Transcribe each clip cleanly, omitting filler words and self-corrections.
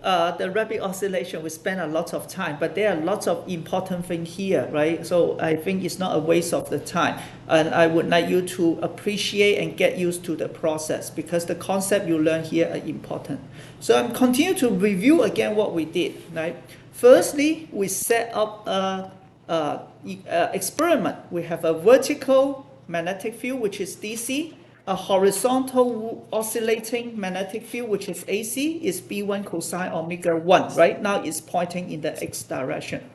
the Rabi oscillation, we spend a lot of time, but there are lots of important things here, right? So I think it's not a waste of the time. And I would like you to appreciate and get used to the process because the concept you learn here are important. So I'm continue to review again what we did, right? Firstly, we set up a experiment. We have a vertical magnetic field, which is DC, a horizontal oscillating magnetic field, which is AC, is B1 cosine omega 1. Right now it's pointing in the X direction.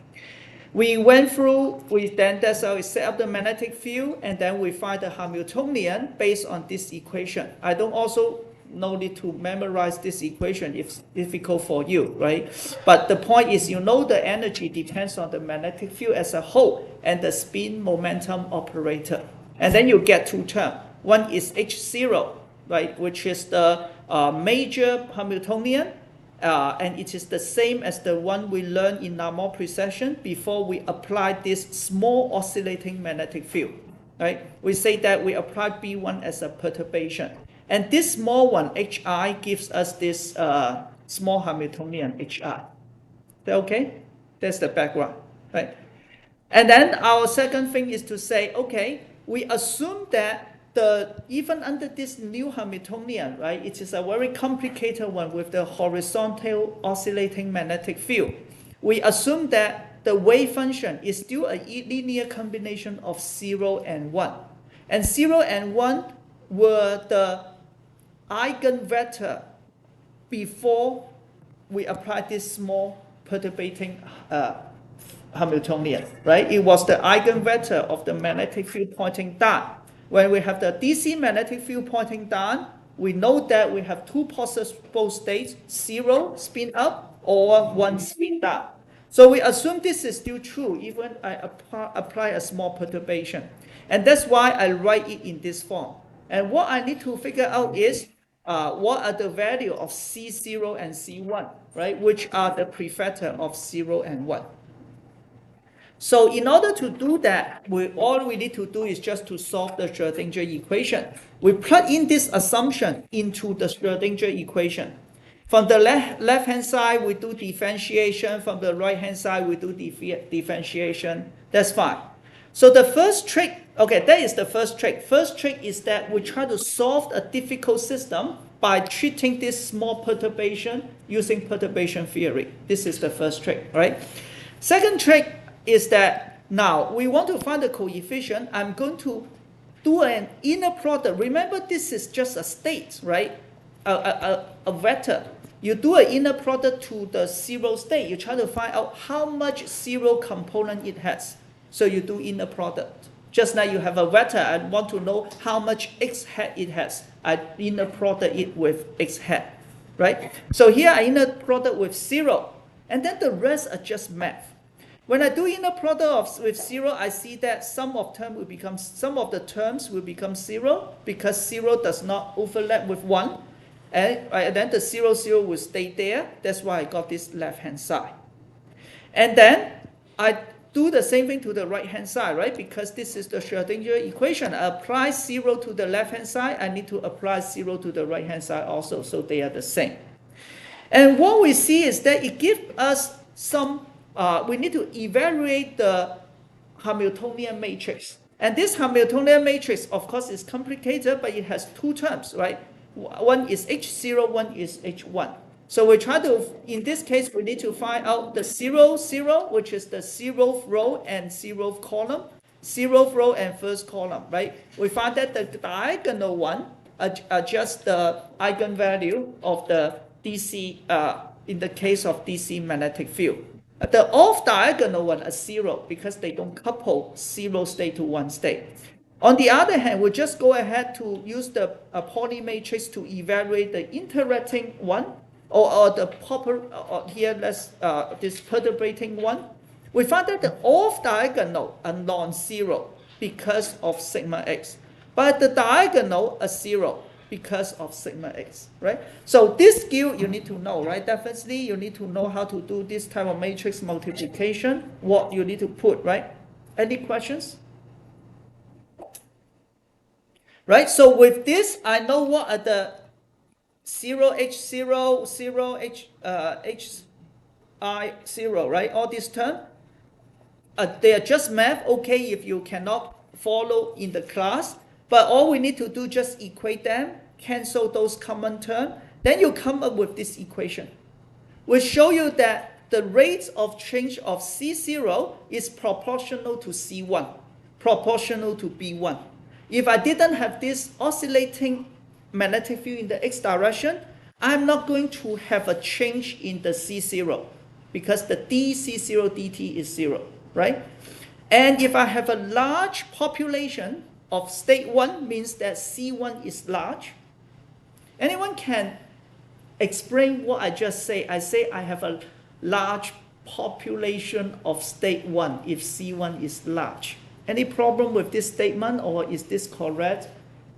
We went through, that's how we set up the magnetic field, and then we find the Hamiltonian based on this equation. I don't also no need to memorize this equation if it's difficult for you, right? But the point is, you know the energy depends on the magnetic field as a whole and the spin momentum operator. And then you get two terms. One is H0, right, which is the major Hamiltonian, and it is the same as the one we learned in Larmor precession before we apply this small oscillating magnetic field, right? We say that we apply B1 as a perturbation. And this small one, Hi, gives us this small Hamiltonian Hi. Is that okay? That's the background, right? And then our second thing is to say, okay, we assume that even under this new Hamiltonian, right, it is a very complicated one with the horizontal oscillating magnetic field. We assume that the wave function is still a linear combination of 0 and 1. And 0 and 1 were the eigenvector before we applied this small perturbating Hamiltonian, right? It was the eigenvector of the magnetic field pointing down. When we have the DC magnetic field pointing down, we know that we have two possible states, 0 spin up or 1 spin down. So we assume this is still true even I apply a small perturbation. And that's why I write it in this form. And what I need to figure out is what are the value of C0 and C1, right? Which are the prefactor of 0 and 1. So in order to do that, all we need to do is just to solve the Schrödinger equation. We plug in this assumption into the Schrödinger equation. From the left-hand side, we do differentiation. From the right-hand side, we do differentiation. That's fine. So the first trick, okay, that is the first trick. First trick is that we try to solve a difficult system by treating this small perturbation using perturbation theory. This is the first trick, right? Second trick is that now we want to find the coefficient. I'm going to do an inner product. Remember, this is just a state, right? A vector. You do an inner product to the 0 state. You try to find out how much 0 component it has. So you do inner product. Just like you have a vector, I want to know how much x hat it has. I inner product it with x hat, right? So here I inner product with 0. And then the rest are just math. When I do inner product with 0, I see that some of the terms will become 0 because 0 does not overlap with 1. And then the 0, 0 will stay there. That's why I got this left-hand side. And then I do the same thing to the right-hand side, right? Because this is the Schrödinger equation. I apply 0 to the left-hand side. I need to apply 0 to the right-hand side also, so they are the same. And what we see is that it gives us some we need to evaluate the Hamiltonian matrix. And this Hamiltonian matrix, of course, is complicated, but it has two terms, right? One is H0, one is H1. So we try to, in this case, we need to find out the 0, 0, which is the 0th row and 0th column, 0th row and first column, right? We find that the diagonal one are just the eigenvalue of the DC, in the case of DC magnetic field. The off-diagonal one are 0 because they don't couple 0 state to 1 state. On the other hand, we just go ahead to use the Pauli matrix to evaluate the interacting one or the proper, here let's this perturbating one. We find that the off-diagonal are non-zero because of sigma x, but the diagonal are 0 because of sigma x, right? So this skill you need to know, right? Definitely you need to know how to do this type of matrix multiplication, what you need to put, right? Any questions? Right, so with this, I know what are the 0H0, 0HI0, right? All these terms, they are just math, okay, if you cannot follow in the class, but all we need to do just equate them, cancel those common terms, then you come up with this equation. We show you that the rate of change of C0 is proportional to C1, proportional to B1. If I didn't have this oscillating magnetic field in the x direction, I'm not going to have a change in the C0 because the dC0 dt is 0, right? And if I have a large population of state 1, means that C1 is large. Anyone can explain what I just say? I say I have a large population of state 1 if C1 is large. Any problem with this statement, or is this correct?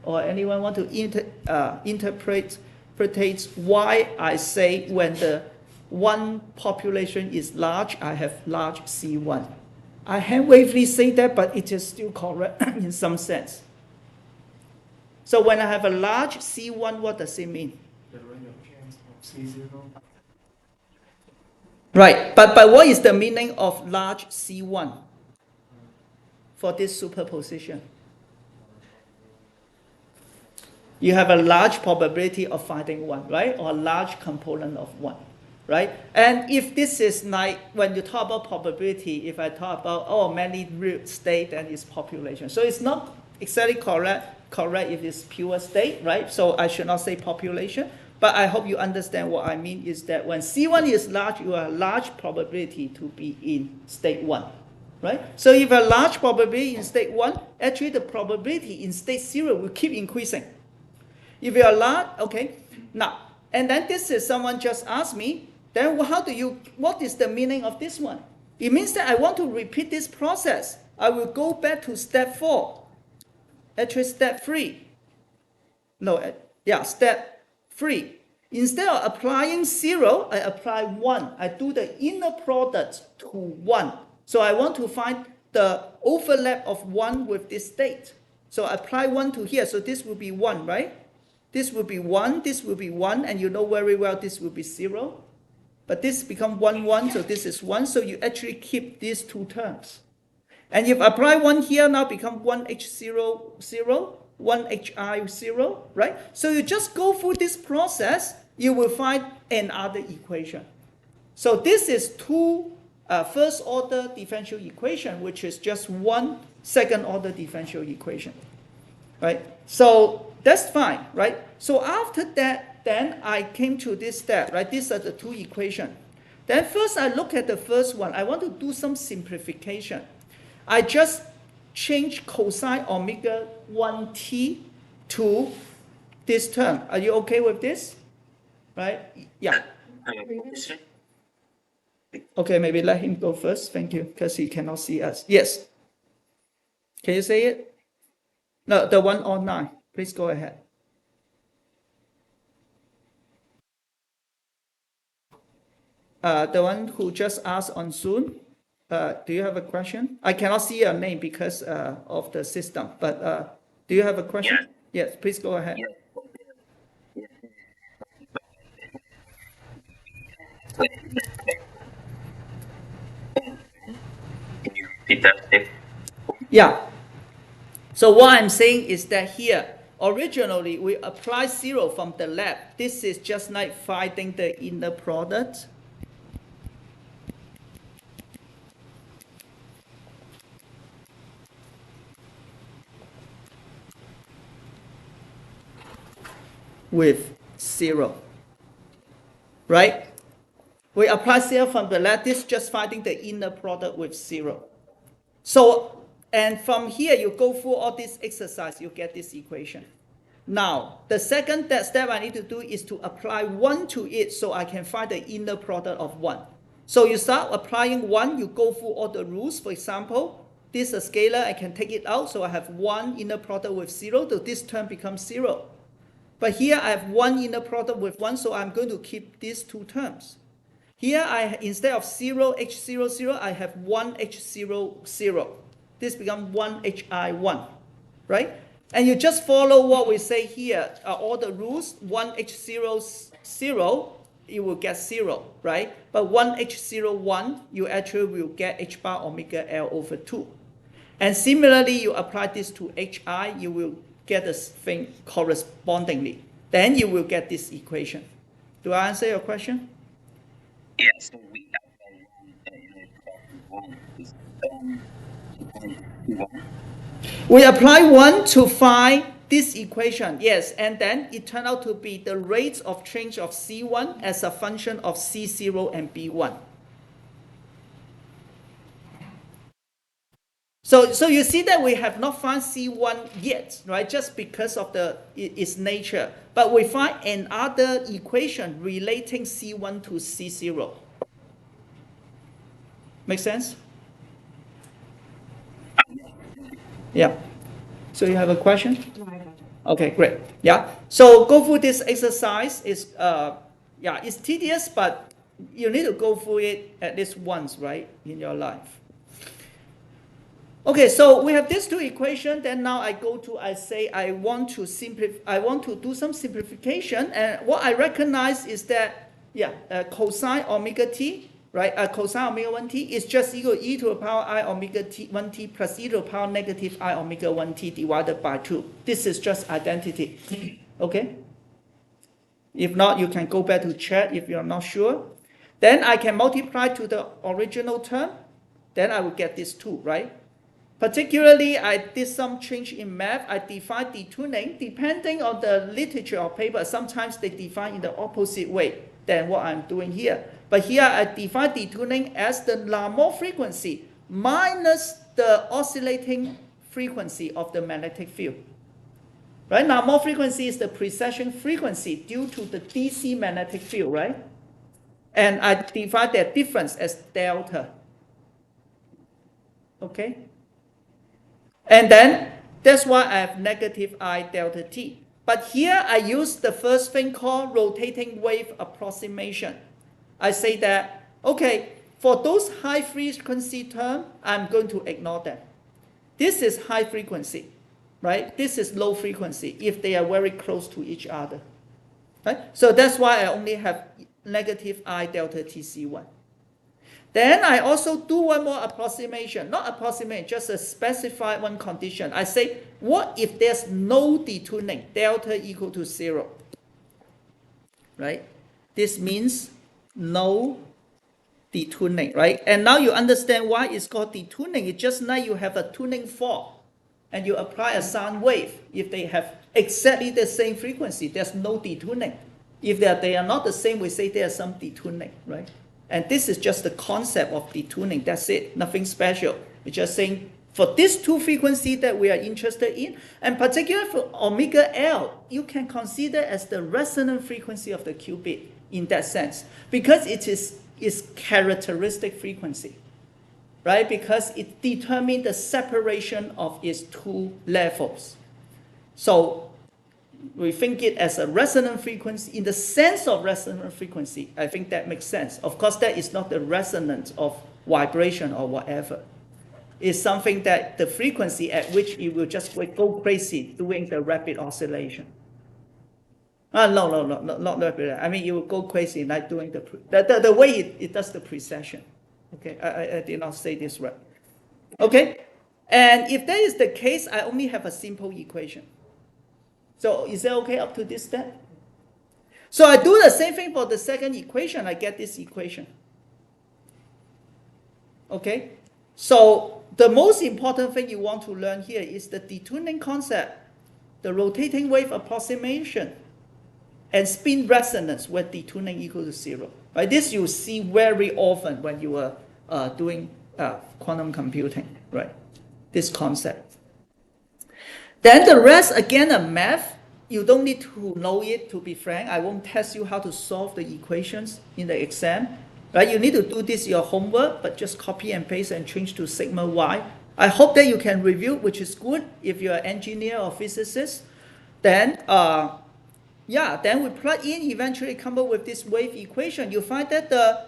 Or anyone want to interpret why I say when the one population is large, I have large C1? I hand-wavely say that, but it is still correct in some sense. So when I have a large C1, what does it mean? The range of change of C0. Right, but what is the meaning of large C1 for this superposition? You have a large probability of finding 1, right? Or a large component of 1, right? And if this is like, when you talk about probability, if I talk about, many real state, then it's population. So it's not exactly correct if it's pure state, right? So I should not say population. But I hope you understand what I mean is that when C1 is large, you have a large probability to be in state 1, right? So if a large probability in state 1, actually the probability in state 0 will keep increasing. If you are large, okay, now, and then this is someone just asked me, then what is the meaning of this one? It means that I want to repeat this process. I will go back to step 4, actually step 3. Step 3. Instead of applying 0, I apply 1. I do the inner product to 1. So I want to find the overlap of 1 with this state. So I apply 1 to here, so this will be 1, right? This will be 1, this will be 1, and you know very well this will be 0. But this becomes 1, 1, so this is 1, so you actually keep these two terms. And if I apply 1 here, now become 1H0, 0, 1HI0, right? So you just go through this process, you will find another equation. So this is two first order differential equation, which is just one second order differential equation, right? So that's fine, right? So after that, then I came to this step, right? These are the two equations. Then first I look at the first one. I want to do some simplification. I just change cosine omega 1t to this term. Are you okay with this? Right? Yeah. Okay, maybe let him go first. Thank you, because he cannot see us. Yes. Can you say it? No, the one online. Please go ahead. The one who just asked on Zoom, do you have a question? I cannot see your name because of the system, but do you have a question? Yes, please go ahead. Can you repeat that? Yeah. So what I'm saying is that here, originally we apply 0 from the lab. This is just like finding the inner product. With 0, right? We apply 0 from the lab. This is just finding the inner product with 0. So, and from here you go through all this exercise, you get this equation. Now, the second step I need to do is to apply 1 to it so I can find the inner product of 1. So you start applying 1, you go through all the rules. For example, this is a scalar, I can take it out, so I have 1 inner product with 0, so this term becomes 0. But here I have 1 inner product with 1, so I'm going to keep these two terms. Here, instead of 0H00, I have 1H00. This becomes 1HI1, right? And you just follow what we say here, all the rules, 1H0, 0, you will get 0, right? But 1H01, you actually will get H bar omega L over 2. And similarly, you apply this to HI, you will get this thing correspondingly. Then you will get this equation. Do I answer your question? Yeah, so we have one is we apply 1 to find this equation, yes, and then it turned out to be the rate of change of C1 as a function of C0 and B1. So you see that we have not found C1 yet, right? Just because of its nature. But we find another equation relating C1 to C0. Make sense? Yeah. So you have a question? Okay, great. Yeah. So go through this exercise. It's tedious, but you need to go through it at least once, right, in your life. Okay, so we have these two equations. Then now I say I want to do some simplification, and what I recognize is that cosine omega t, right? Cosine omega 1t is just equal to e to the power I omega t 1t plus e to the power negative I omega 1t divided by 2. This is just identity. Okay. If not, you can go back to chat if you're not sure. Then I can multiply to the original term. Then I will get this 2, right? Particularly, I did some change in math. I define detuning depending on the literature or paper. Sometimes they define in the opposite way than what I'm doing here. But here I define detuning as the Larmor frequency minus the oscillating frequency of the magnetic field. Right? Larmor frequency is the precession frequency due to the DC magnetic field, right? And I define that difference as delta. Okay? And then that's why I have negative I delta t. But here I use the first thing called rotating wave approximation. I say that, okay, for those high frequency terms, I'm going to ignore them. This is high frequency, right? This is low frequency if they are very close to each other. Right? So that's why I only have negative I delta t C1. Then I also do one more approximation, not approximation, just a specified one condition. I say, what if there's no detuning, delta equal to 0? Right? This means no detuning, right? And now you understand why it's called detuning. It's just like you have a tuning fork and you apply a sound wave. If they have exactly the same frequency, there's no detuning. If they are not the same, we say there's some detuning, right? And this is just the concept of detuning. That's it. Nothing special. We're just saying for these two frequencies that we are interested in, and particularly for omega L, you can consider as the resonant frequency of the qubit in that sense, because it is its characteristic frequency, right? Because it determines the separation of its two levels. So we think it as a resonant frequency in the sense of resonant frequency. I think that makes sense. Of course, that is not the resonance of vibration or whatever. It's something that the frequency at which it will just go crazy doing the rapid oscillation. No, not rapid. I mean, it will go crazy like doing the way it does the precession. Okay, I did not say this right. Okay, and if that is the case, I only have a simple equation. So is that okay up to this step? So I do the same thing for the second equation. I get this equation. Okay? So the most important thing you want to learn here is the detuning concept, the rotating wave approximation, and spin resonance where detuning equal to 0. Right? This you see very often when you are doing quantum computing, right? This concept. Then the rest, again, a math. You don't need to know it, to be frank. I won't test you how to solve the equations in the exam. Right? You need to do this your homework, but just copy and paste and change to sigma y. I hope that you can review, which is good if you're an engineer or physicist. Then, then we plug in, eventually come up with this wave equation. You find that the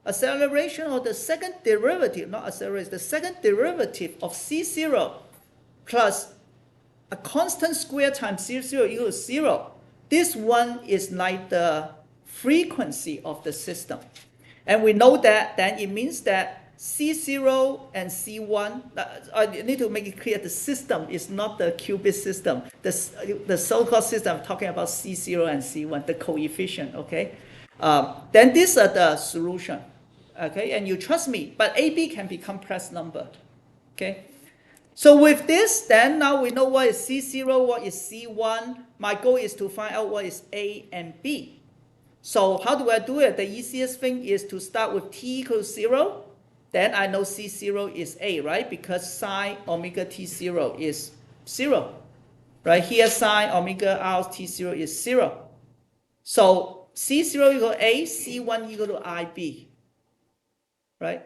acceleration or the second derivative, not acceleration, the second derivative of C0 plus a constant square times 0 equals 0. This one is like the frequency of the system. And we know that, then it means that C0 and C1, I need to make it clear, the system is not the qubit system. The so-called system, I'm talking about C0 and C1, the coefficient, okay? Then these are the solution, okay? And you trust me, but AB can be compressed number, okay? So with this, then now we know what is C0, what is C1. My goal is to find out what is A and B. So how do I do it? The easiest thing is to start with t equals 0. Then I know C0 is A, right? Because sine omega T0 is 0. Right? Here sine omega R T0 is 0. So C0 equal A, C1 equal to IB. Right?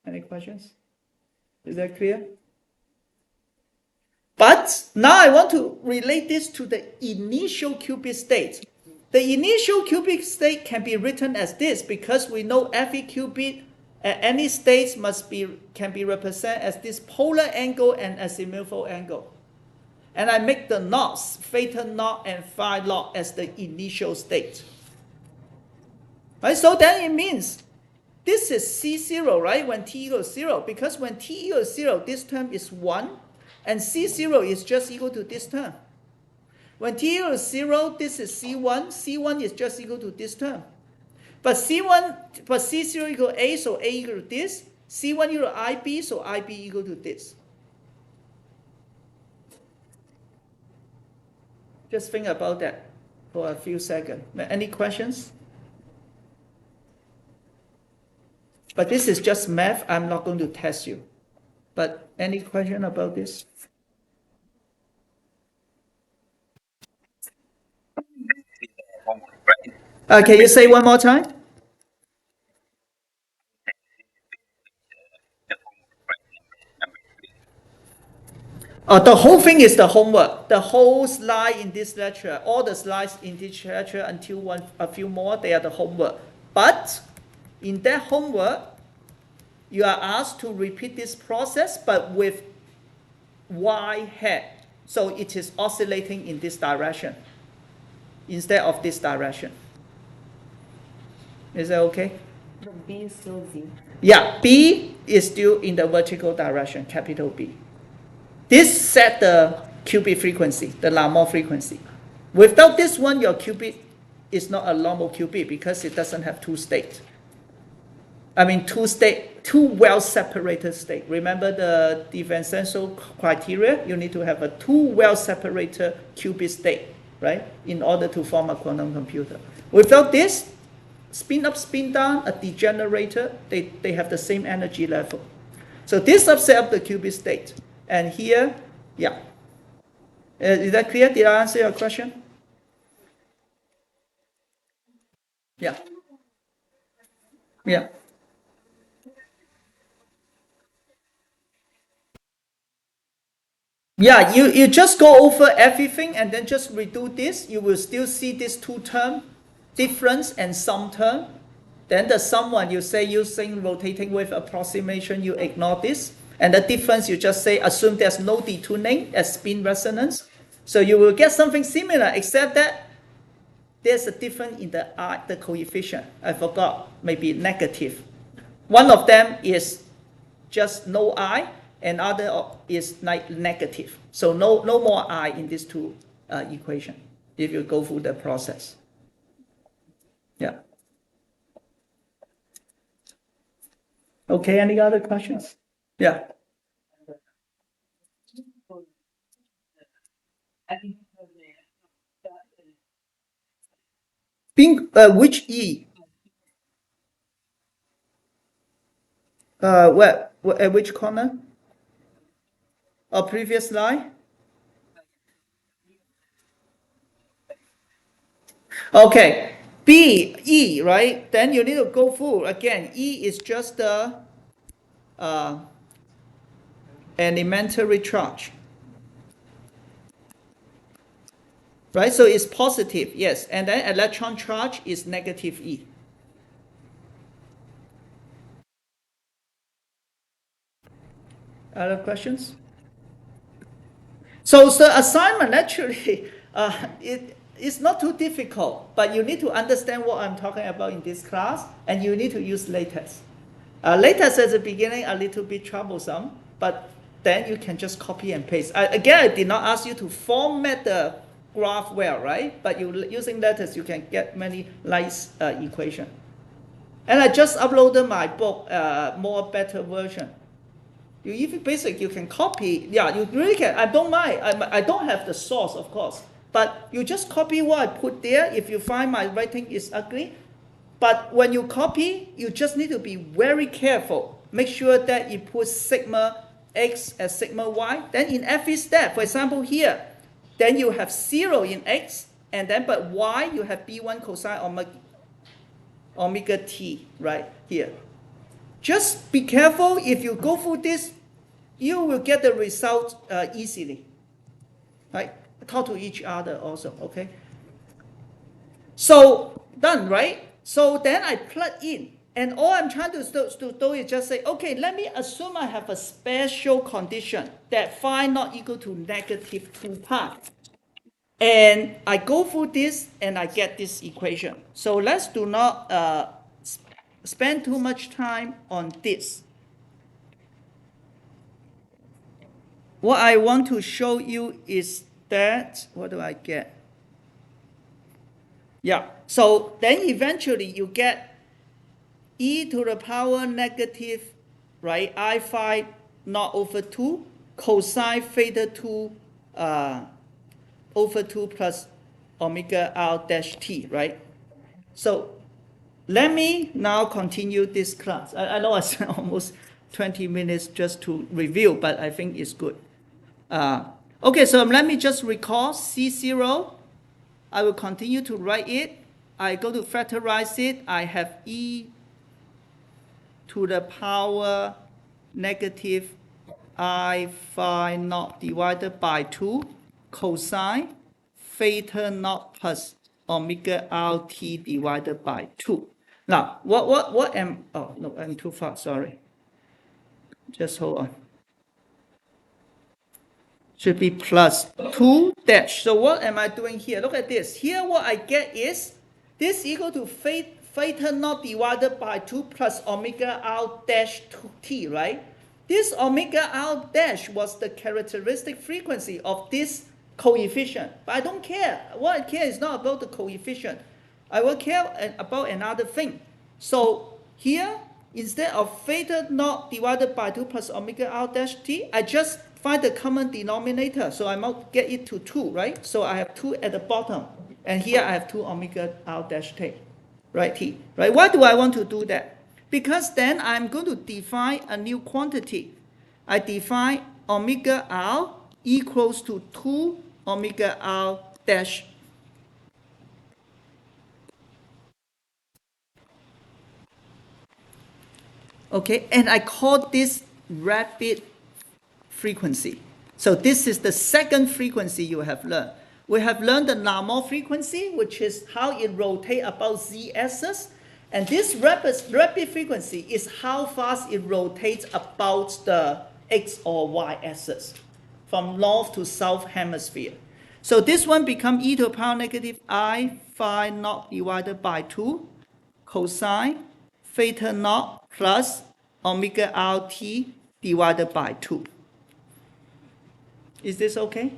Any questions? Is that clear? But now I want to relate this to the initial qubit state. The initial qubit state can be written as this because we know every qubit at any state can be represented as this polar angle and azimuthal angle. And I make the knots, theta knot and phi knot as the initial state. Right? So then it means this is C0, right? When t equals 0. Because when t equals 0, this term is 1. And C0 is just equal to this term. When t equals 0, this is C1. C1 is just equal to this term. But C0 equal A, so A equal to this. C1 equal to IB, so IB equal to this. Just think about that for a few seconds. Any questions? But this is just math. I'm not going to test you. But any question about this? Can you say one more time? The whole thing is the homework. The whole slide in this lecture, all the slides in this lecture until a few more, they are the homework. But in that homework, you are asked to repeat this process, but with Y head. So it is oscillating in this direction instead of this direction. Is that okay? But B is still Z. Yeah, B is still in the vertical direction, capital B. This set the qubit frequency, the Larmor frequency. Without this one, your qubit is not a normal qubit because it doesn't have two states. I mean, two well-separated states. Remember the DiVincenzo criteria? You need to have a two well-separated qubit state, right? In order to form a quantum computer. Without this, spin up, spin down, a degenerator, they have the same energy level. So this upset up the qubit state. And here, yeah. Is that clear? Did I answer your question? Yeah. Yeah. Yeah, you just go over everything and then just redo this. You will still see this two term difference and sum term. Then the sum one, you say using rotating wave approximation, you ignore this. And the difference, you just say assume there's no detuning as spin resonance. So you will get something similar, except that there's a difference in the coefficient. I forgot, maybe negative. One of them is just no I, and other is like negative. So no more I in these two equations if you go through the process. Yeah. Okay, any other questions? Yeah. Which E? Where at which corner? A previous line? Okay. B, E, right? Then you need to go through again. E is just the elementary charge. Right? So it's positive, yes. And then electron charge is negative E. Other questions? So the assignment actually, it's not too difficult, but you need to understand what I'm talking about in this class, and you need to use latex. Latex at the beginning a little bit troublesome, but then you can just copy and paste. Again, I did not ask you to format the graph well, right? But using latex, you can get many nice equation. And I just uploaded my book, more better version. You even basic, you can copy. Yeah, you really can. I don't mind. I don't have the source, of course, but you just copy what I put there. If you find my writing is ugly, but when you copy, you just need to be very careful. Make sure that you put sigma x as sigma y. Then in every step, for example here, then you have 0 in x, and then but y you have b1 cosine omega t right here. Just be careful. If you go through this, you will get the result easily. Right? Talk to each other also, okay? So, done, right? So then I plug in. And all I'm trying to do is just say, okay, let me assume I have a special condition that phi not equal to negative 2 pi. And I go through this and I get this equation. So let's do not spend too much time on this. What I want to show you is that, what do I get? Yeah, so then eventually you get e to the power negative, right, I phi not over 2 cosine theta 2 over 2 plus omega r dash t, right? So let me now continue this class. I know I spent almost 20 minutes just to review, but I think it's good. Okay, so let me just recall C0. I will continue to write it. I go to factorize it. I have e to the power negative I phi naught divided by 2 cosine theta naught plus omega rt divided by 2. Now, what am, oh, no, I'm too far, sorry. Just hold on. Should be plus 2 dash. So what am I doing here? Look at this. Here what I get is this equal to theta naught divided by 2 plus omega r dash t, right? This omega r dash was the characteristic frequency of this coefficient. But I don't care. What I care is not about the coefficient. I will care about another thing. So here, instead of theta naught divided by 2 plus omega r dash t, I just find the common denominator. So I might get it to 2, right? So I have 2 at the bottom. And here I have 2 omega r dash t, right, t. Right? Why do I want to do that? Because then I'm going to define a new quantity. I define omega r equals to 2 omega r dash. Okay, and I call this rapid frequency. So this is the second frequency you have learned. We have learned the normal frequency, which is how it rotates about z-axis. And this rapid frequency is how fast it rotates about the x or y axis from north to south hemisphere. So this one becomes e to the power negative I phi naught divided by 2 cosine theta naught plus omega rt divided by 2. Is this okay?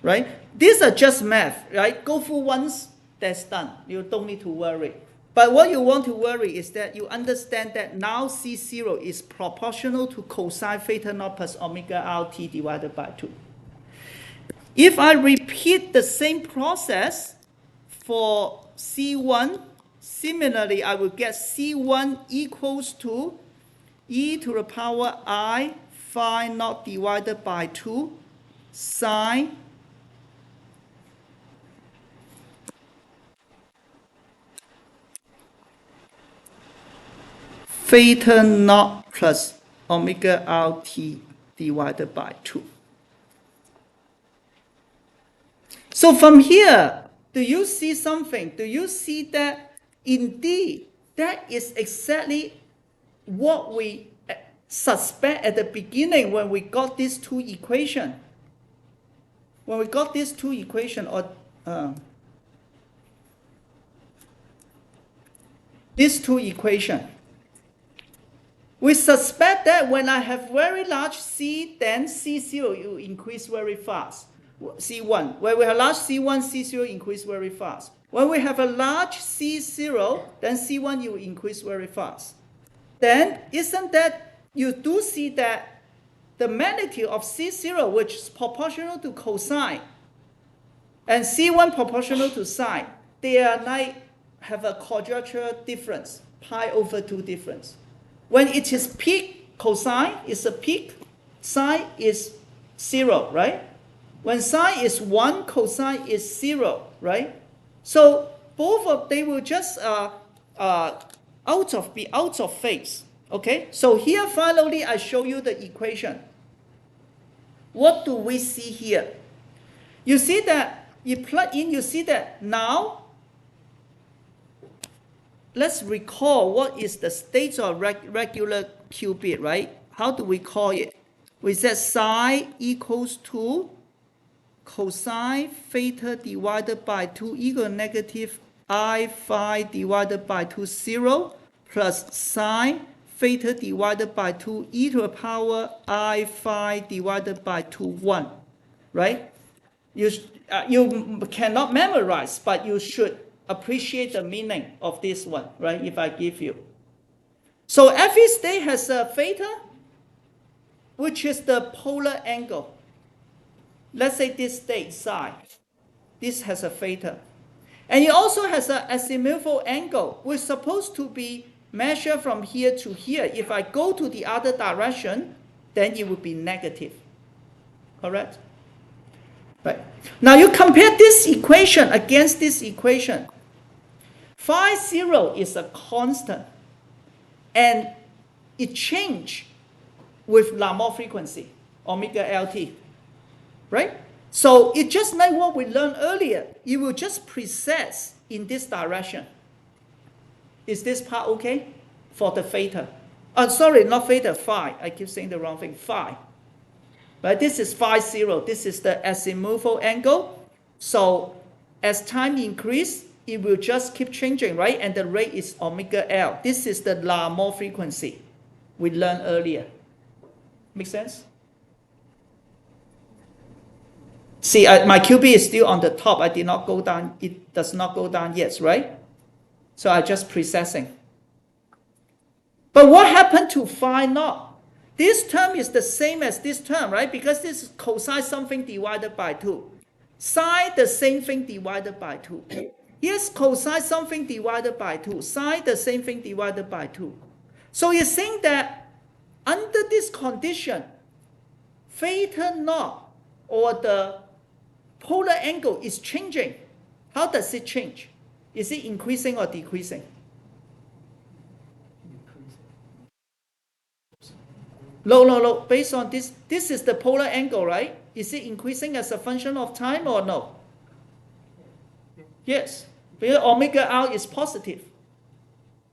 Right? These are just math, right? Go through once, that's done. You don't need to worry. But what you want to worry is that you understand that now C0 is proportional to cosine theta naught plus omega rt divided by 2. If I repeat the same process for C1, similarly, I will get C1 equals to e to the power I phi naught divided by 2 sine theta naught plus omega rt divided by 2. So from here, do you see something? Do you see that indeed that is exactly what we suspect at the beginning when we got these two equations? when we got these two equations, or these two equations, we suspect that when I have very large C, then C0 will increase very fast. C1, when we have large C1, C0 increase very fast. When we have a large C0, then C1 will increase very fast. Then isn't that, you do see that the magnitude of C0, which is proportional to cosine, and C1 proportional to sine, they are like, have a quadrature difference, pi over 2 difference. When it is peak, cosine is a peak, sine is 0, right? When sine is 1, cosine is 0, right? So both of they will just be out of phase. Okay? So here finally I show you the equation. What do we see here? You see that you plug in, you see that now let's recall what is the state of regular qubit, right? How do we call it? We said psi equals to cosine theta divided by 2 equal negative I phi divided by 2 0 plus sine theta divided by 2 e to the power I phi divided by 2 1, right? You cannot memorize, but you should appreciate the meaning of this one, right? If I give you. So every state has a theta, which is the polar angle. Let's say this state psi. This has a theta. And it also has an azimuthal angle, which is supposed to be measured from here to here. If I go to the other direction, then it would be negative. Correct? Right. Now you compare this equation against this equation. Phi 0 is a constant, and it changes with Larmor frequency, omega LT. Right? So it just like what we learned earlier. It will just precess in this direction. Is this part okay? For the theta. Sorry, not theta, phi. I keep saying the wrong thing. Phi. Right? This is phi 0. This is the azimuthal angle. So as time increases, it will just keep changing, right? And the rate is omega L. This is the Larmor frequency we learned earlier. Make sense? See, my QB is still on the top. I did not go down. It does not go down yet, right? So I just precessing. But what happened to phi naught? This term is the same as this term, right? Because this is cosine something divided by 2. Sine the same thing divided by 2. Here's cosine something divided by 2. Sine the same thing divided by 2. So you're saying that under this condition, theta naught, or the polar angle, is changing. How does it change? Is it increasing or decreasing? No. Based on this is the polar angle, right? Is it increasing as a function of time or no? Yes, because omega R is positive.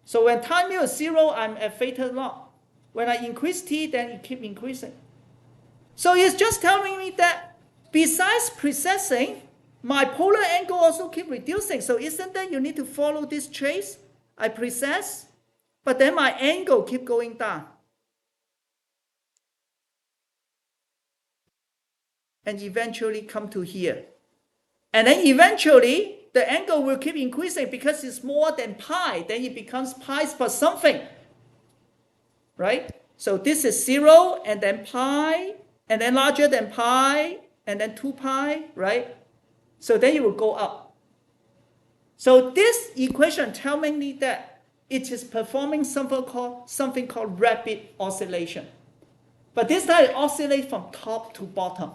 So when time is 0, I'm at theta naught. When I increase t, then it keeps increasing. So it's just telling me that besides precessing, my polar angle also keep reducing. So isn't that you need to follow this trace? I precess, but then my angle keep going down. And eventually come to here. And then eventually, the angle will keep increasing because it's more than pi. Then it becomes pi plus something. Right? So this is 0, and then pi, and then larger than pi, and then 2 pi, right? So then it will go up. So this equation tells me that it is performing something called rapid oscillation. But this time it oscillates from top to bottom.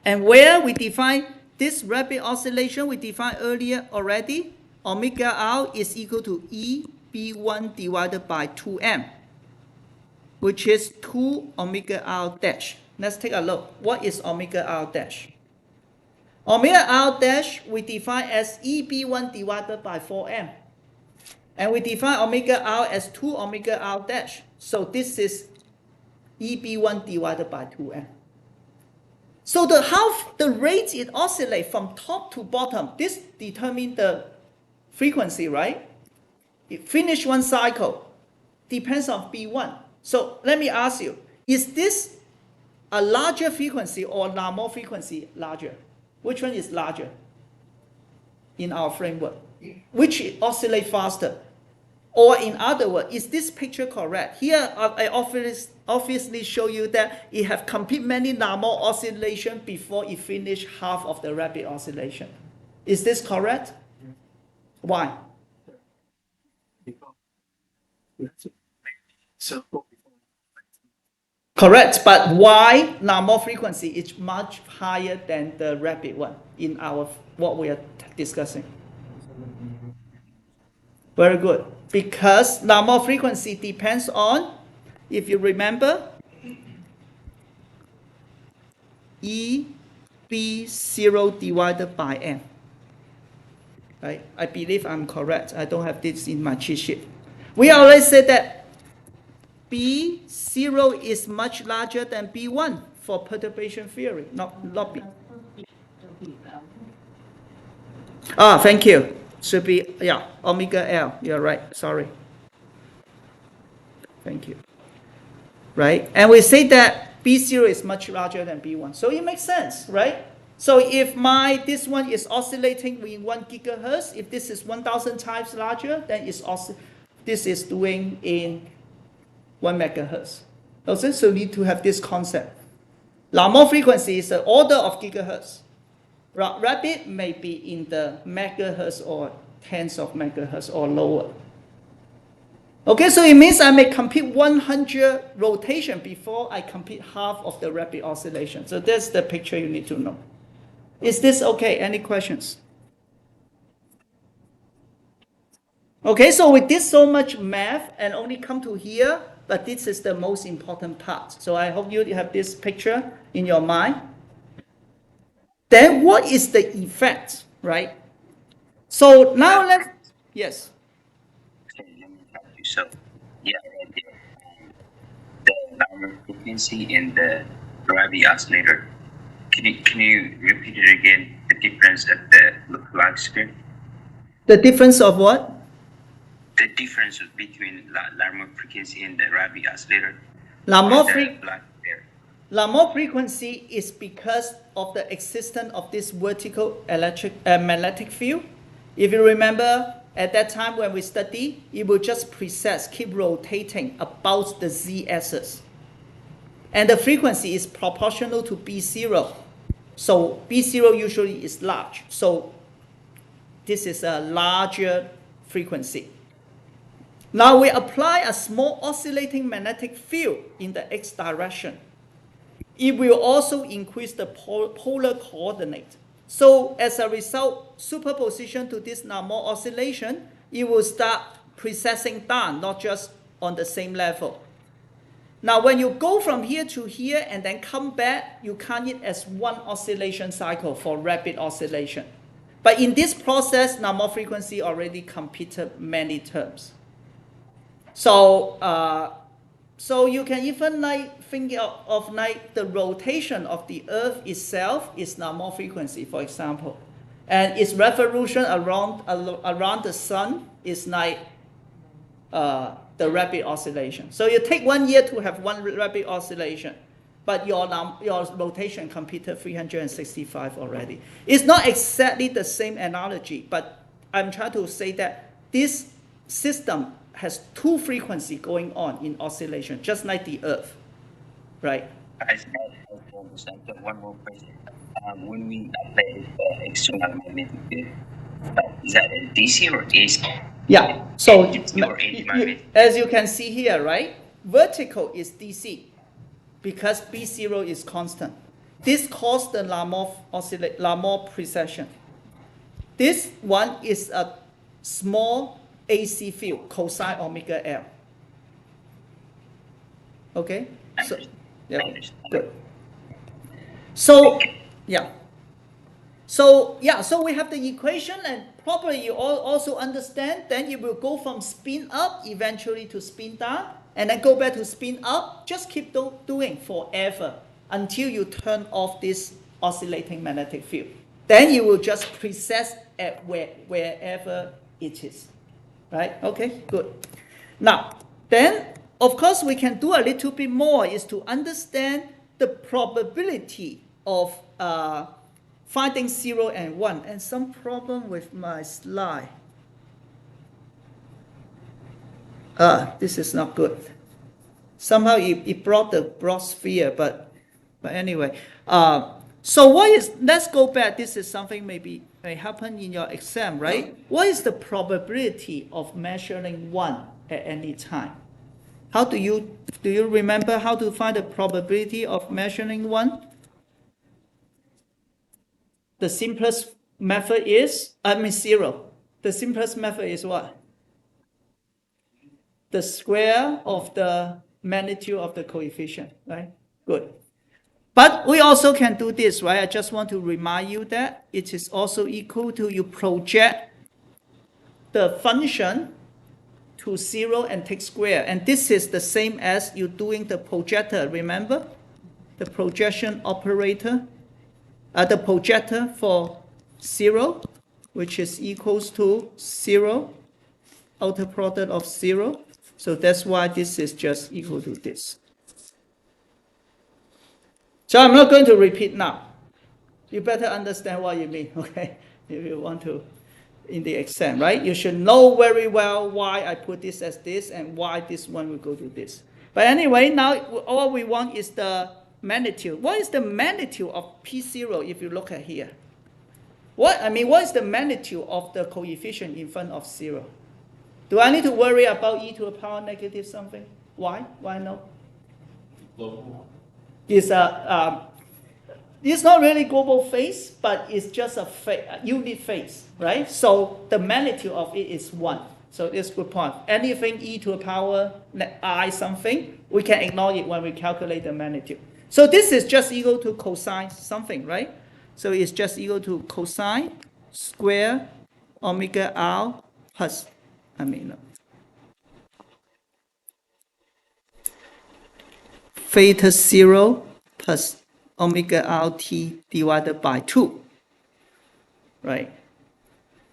And where we define this rapid oscillation, we defined earlier already, omega R is equal to EB1 divided by 2m, which is 2 omega R dash. Let's take a look. What is omega R dash? Omega R dash we define as EB1 divided by 4m. And we define omega R as 2 omega R dash. So this is EB1 divided by 2m. So the rate it oscillates from top to bottom, this determines the frequency, right? It finish one cycle, depends on B1. So let me ask you, is this a larger frequency or normal frequency larger? Which one is larger in our framework? Which oscillate faster? Or in other words, is this picture correct? Here, I obviously show you that it have complete many normal oscillation before it finish half of the rapid oscillation. Is this correct? Why? So Correct, but why normal frequency is much higher than the rapid one in our what we are discussing? Very good. Because normal frequency depends on, if you remember, EB0 divided by M. Right? I believe I'm correct. I don't have this in my cheat sheet. We already said that B0 is much larger than B1 for perturbation theory, not B. Ah, thank you. Should be, yeah, omega L. You're right. Sorry. Thank you. Right? And we say that B0 is much larger than B1. So it makes sense, right? So if this one is oscillating in 1 gigahertz, if this is 1,000 times larger, then this is doing in 1 megahertz. Okay? So you need to have this concept. Normal frequency is the order of gigahertz. Rapid may be in the megahertz or tens of megahertz or lower. Okay, so it means I may complete 100 rotation before I complete half of the rapid oscillation. So that's the picture you need to know. Is this okay? Any questions? Okay, so we did so much math and only come to here, but this is the most important part. So I hope you have this picture in your mind. Then what is the effect, right? So now yes. Okay, let me help you. So, yeah, right there. The normal frequency in the Rabi oscillator. Can you repeat it again? The difference at the log screen. The difference of what? The difference between normal frequency and the Rabi oscillator. Normal frequency is because of the existence of this vertical magnetic field. If you remember, at that time when we study, it will just keep rotating about the z-axis. And the frequency is proportional to B0. So B0 usually is large. So this is a larger frequency. Now we apply a small oscillating magnetic field in the x direction. It will also increase the polar coordinate. So as a result, superposition to this normal oscillation, it will start precessing down, not just on the same level. Now when you go from here to here and then come back, you count it as one oscillation cycle for rapid oscillation. But in this process, normal frequency already computed many terms. So you can even think of the rotation of the Earth itself is normal frequency, for example, and its revolution around the sun is the rapid oscillation. So you take 1 year to have one rapid oscillation, but your rotation computed 365 already. It's not exactly the same analogy, but I'm trying to say that this system has two frequencies going on in oscillation, just like the Earth, right? I understand. So one more question. When we apply the external magnetic field, is that a DC or AC? Yeah. So as you can see here, right? Vertical is DC because B0 is constant. This causes the Larmor precession. This one is a small AC field, cosine omega L. Okay? So, yeah, good. So, yeah. So we have the equation, and probably you all also understand, then you will go from spin up eventually to spin down, and then go back to spin up, just keep doing forever. until you turn off this oscillating magnetic field. Then you will just precess at wherever it is, right? Okay, good. Now, then, of course, we can do a little bit more is to understand the probability of finding 0 and 1. And some problem with my slide. This is not good. Somehow it brought the broad sphere, but anyway. So what is, let's go back. This is something may happen in your exam, right? What is the probability of measuring 1 at any time? How do you remember how to find the probability of measuring 1? The simplest method is, 0. The simplest method is what? The square of the magnitude of the coefficient, right? Good. But we also can do this, right? I just want to remind you that it is also equal to you project the function to 0 and take square. And this is the same as you doing the projector, remember? The projection operator, the projector for 0, which is equals to 0, outer product of 0. So that's why this is just equal to this. So I'm not going to repeat now. You better understand what you mean, okay? If you want to, in the exam, right? You should know very well why I put this as this and why this one will go to this. But anyway, now all we want is the magnitude. What is the magnitude of P0 if you look at here? What is the magnitude of the coefficient in front of 0? Do I need to worry about e to the power negative something? Why? Why no? It's not really global phase, but it's just a unit phase, right? So the magnitude of it is 1. So this good point. Anything e to the power I something, we can ignore it when we calculate the magnitude. So this is just equal to cosine something, right? So it's just equal to cosine square omega r plus, theta 0 plus omega rt divided by 2, right?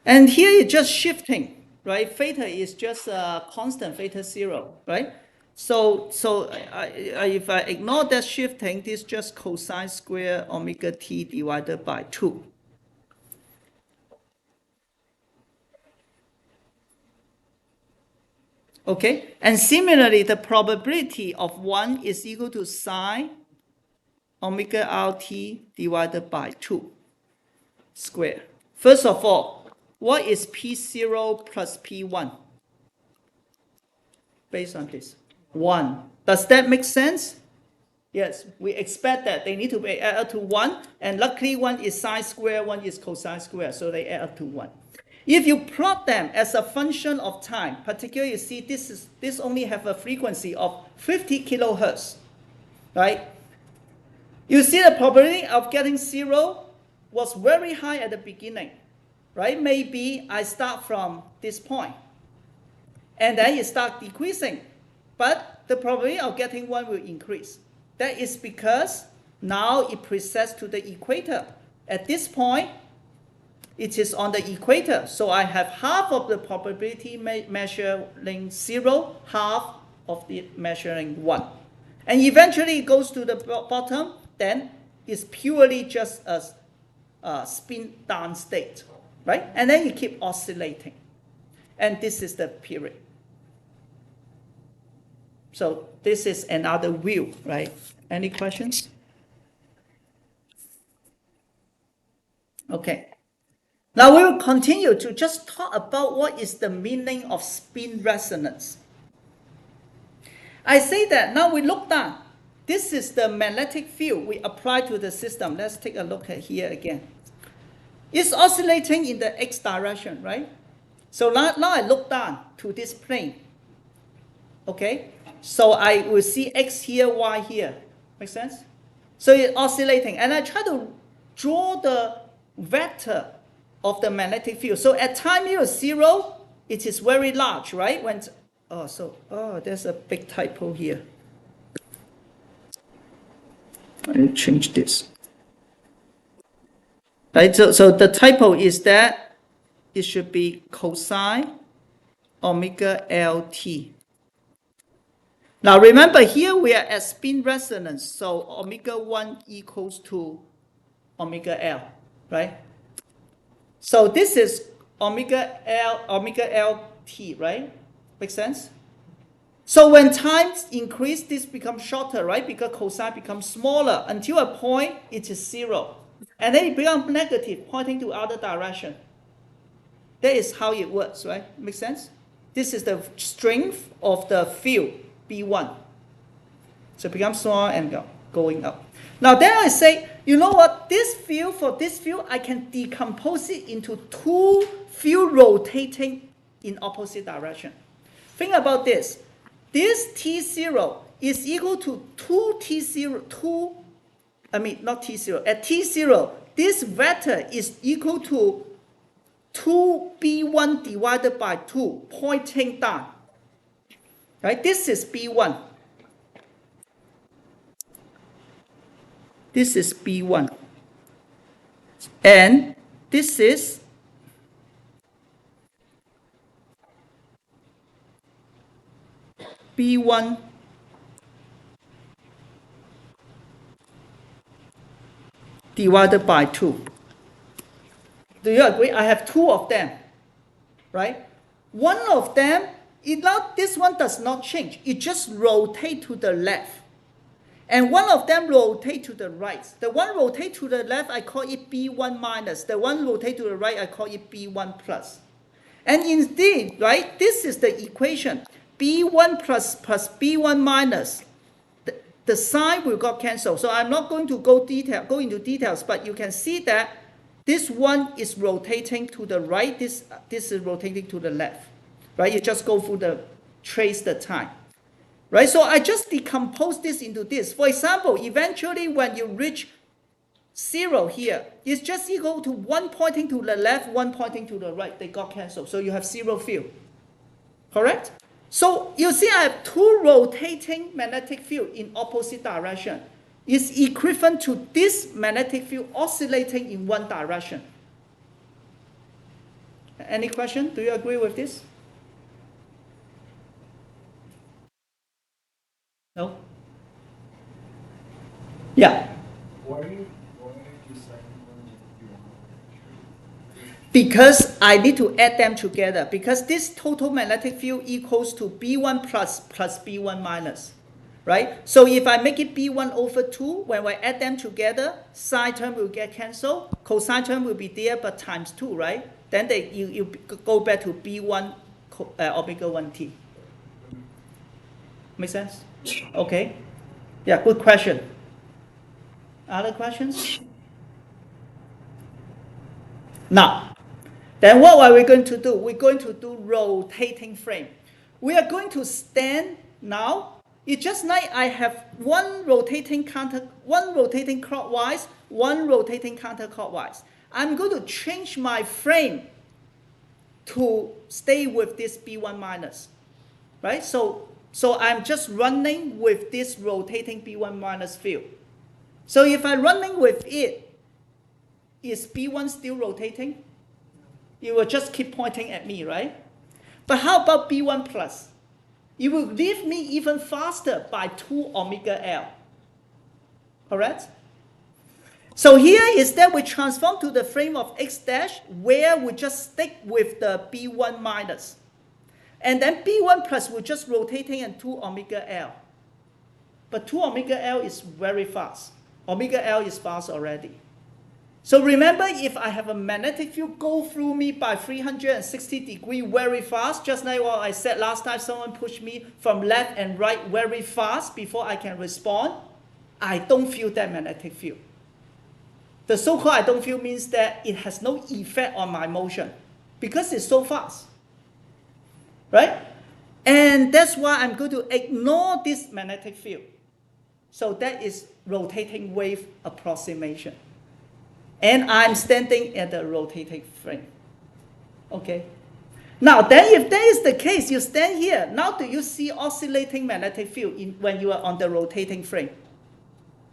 And here it's just shifting, right? Theta is just a constant, theta 0, right? So if I ignore that shifting, this is just cosine square omega t divided by 2. Okay, and similarly, the probability of 1 is equal to sine omega rt divided by 2 square. First of all, what is P0 plus P1? Based on this, 1. Does that make sense? Yes, we expect that they need to be added up to 1, and luckily 1 is sine square, 1 is cosine square, so they add up to 1. If you plot them as a function of time, particularly you see this only have a frequency of 50 kilohertz, right? You see the probability of getting 0 was very high at the beginning, right? Maybe I start from this point, and then it starts decreasing, but the probability of getting 1 will increase. That is because now it precesses to the equator. At this point, it is on the equator, so I have half of the probability measuring 0, half of it measuring 1. And eventually it goes to the bottom, then it's purely just a spin down state, right? And then you keep oscillating. And this is the period. So this is another view, right? Any questions? Okay. Now we will continue to just talk about what is the meaning of spin resonance. I say that now we look down. This is the magnetic field we apply to the system. Let's take a look at here again. It's oscillating in the x direction, right? So now I look down to this plane. Okay? So I will see x here, y here. Make sense? So it's oscillating. And I try to draw the vector of the magnetic field. So at time 0, it is very large, right? There's a big typo here. Let me change this. Right, so the typo is that it should be cosine omega LT. Now remember here we are at spin resonance, so omega 1 equals to omega L, right? So this is omega LT, right? Make sense? So when times increase, this becomes shorter, right? Because cosine becomes smaller until a point it is 0. And then it becomes negative, pointing to other direction. That is how it works, right? Make sense? This is the strength of the field, B1. So it becomes smaller and going up. Now then I say, you know what? This field, for this field, I can decompose it into two field rotating in opposite direction. Think about this. This T0 is equal to 2T0, not T0. At T0, this vector is equal to 2B1 divided by 2, pointing down. Right? This is B1. This is B1. And this is B1 divided by 2. Do you agree? I have two of them, right? One of them, this one does not change. It just rotates to the left. And one of them rotates to the right. The one rotates to the left, I call it B1 minus. The one rotates to the right, I call it B1 plus. And indeed, right, this is the equation. B1 plus B1 minus. The sign will got cancelled. So I'm not going to go into details, but you can see that this one is rotating to the right. This is rotating to the left. Right? You just go through trace the time. Right? So I just decompose this into this. For example, eventually when you reach 0 here, it's just equal to one pointing to the left, one pointing to the right. They got cancelled. So you have 0 field. Correct? So you see I have two rotating magnetic field in opposite direction. It's equivalent to this magnetic field oscillating in one direction. Any question? Do you agree with this? No? Yeah. Why did you second one if you want? Because I need to add them together. Because this total magnetic field equals to B1 plus B1 minus. Right? So if I make it B1 over 2, when we add them together, sine term will get cancelled. Cosine term will be there, but times 2, right? Then you go back to B1 omega 1t. Make sense? Okay. Yeah, good question. Other questions? Now, then what are we going to do? We're going to do rotating frame. We are going to stand now. It's just like I have one rotating clockwise, one rotating counterclockwise. I'm going to change my frame to stay with this B1 minus, right? So I'm just running with this rotating B1 minus field. So if I'm running with it, is B1 still rotating? It will just keep pointing at me, right? But how about B1 plus? It will leave me even faster by 2 omega L. Correct? So here is that we transform to the frame of X dash where we just stick with the B1 minus. And then B1 plus will just rotating at 2 omega L. But 2 omega L is very fast. Omega L is fast already. So remember, if I have a magnetic field go through me by 360 degrees very fast, just like what I said last time, someone pushed me from left and right very fast before I can respond, I don't feel that magnetic field. The so-called I don't feel means that it has no effect on my motion because it's so fast. Right? And that's why I'm going to ignore this magnetic field. So that is rotating wave approximation. And I'm standing at the rotating frame. Okay. Now then, if that is the case, you stand here. Now do you see oscillating magnetic field when you are on the rotating frame?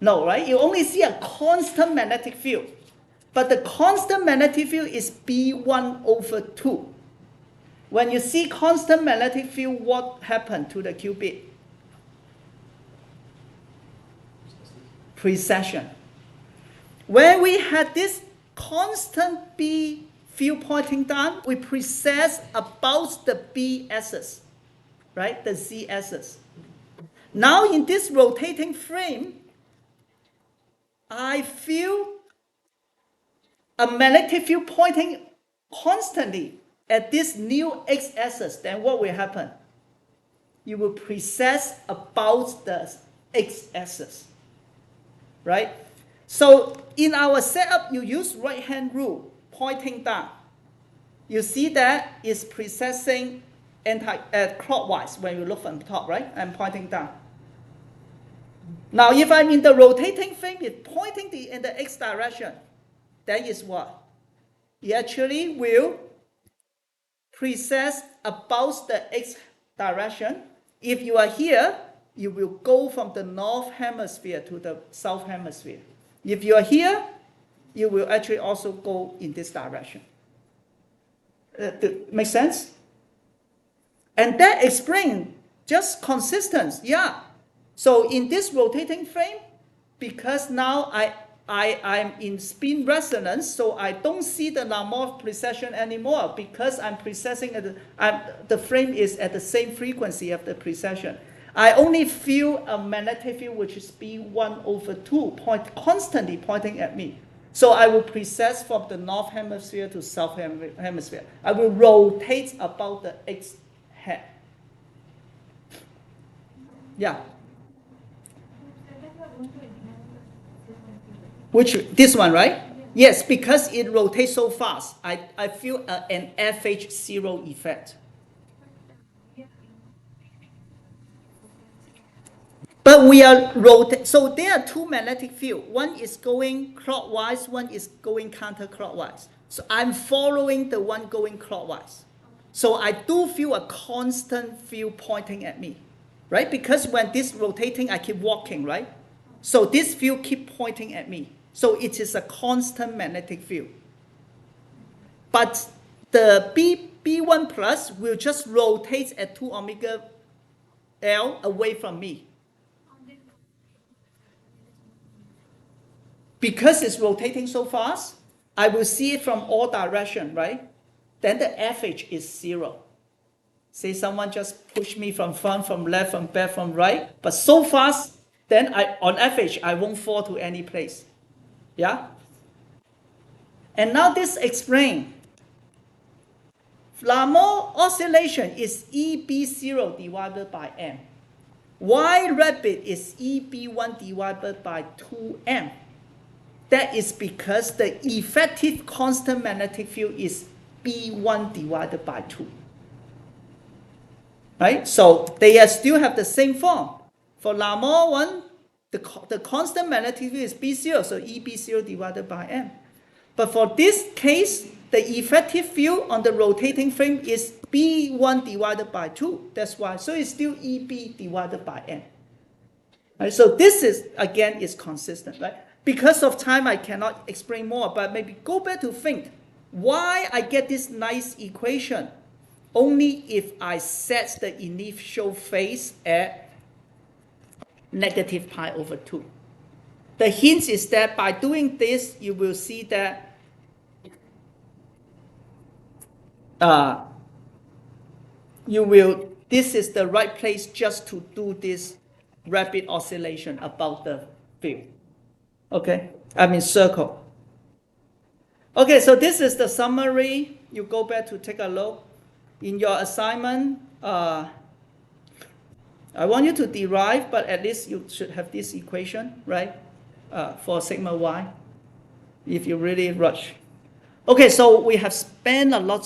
No, right? You only see a constant magnetic field. But the constant magnetic field is B1 over 2. When you see constant magnetic field, what happened to the qubit? Precession. When we had this constant B field pointing down, we precess about the B axis, right? The Z axis. Now in this rotating frame, I feel a magnetic field pointing constantly at this new x-axis. Then what will happen? You will precess about the x-axis, right? So in our setup, you use right-hand rule, pointing down. You see that it's precessing clockwise when you look from the top, right? I'm pointing down. Now, if I'm in the rotating frame, it's pointing in the x direction. That is what? It actually will precess about the x direction. If you are here, you will go from the north hemisphere to the south hemisphere. If you are here, you will actually also go in this direction. Make sense? And that explains just consistency. Yeah. So in this rotating frame, because now I'm in spin resonance, so I don't see the Lamarck precession anymore because I'm precessing the frame is at the same frequency of the precession. I only feel a magnetic field which is B1 over 2 constantly pointing at me. So I will precess from the north hemisphere to south hemisphere. I will rotate about the X hat. Yeah. This one, right? Yes, because it rotates so fast. I feel an FH0 effect. But we are rotating. So there are two magnetic fields. One is going clockwise, one is going counterclockwise. So I'm following the one going clockwise. So I do feel a constant field pointing at me, right? Because when this rotating, I keep walking, right? So this field keep pointing at me. So it is a constant magnetic field. But the B1 plus will just rotate at 2 omega L away from me. Because it's rotating so fast, I will see it from all directions, right? Then the FH is 0. Say someone just pushed me from front, from left, from back, from right, but so fast, then on FH, I won't fall to any place. Yeah? And now this explains. Lamarck oscillation is EB0 divided by M. Why Rabi is EB1 divided by 2M? That is because the effective constant magnetic field is B1 divided by 2. Right? So they still have the same form. For Lamarck one, the constant magnetic field is B0, so EB0 divided by M. But for this case, the effective field on the rotating frame is B1 divided by 2. That's why. So it's still EB divided by M. Right? So this is, again, is consistent. Right? Because of time, I cannot explain more, but maybe go back to think why I get this nice equation only if I set the initial phase at negative pi over 2. The hint is that by doing this, you will see that this is the right place just to do this rapid oscillation about the field. Okay, I mean circle. Okay, so this is the summary. You go back to take a look. In your assignment, I want you to derive, but at least you should have this equation, right? For sigma y, if you really rush. Okay, so we have spent a lot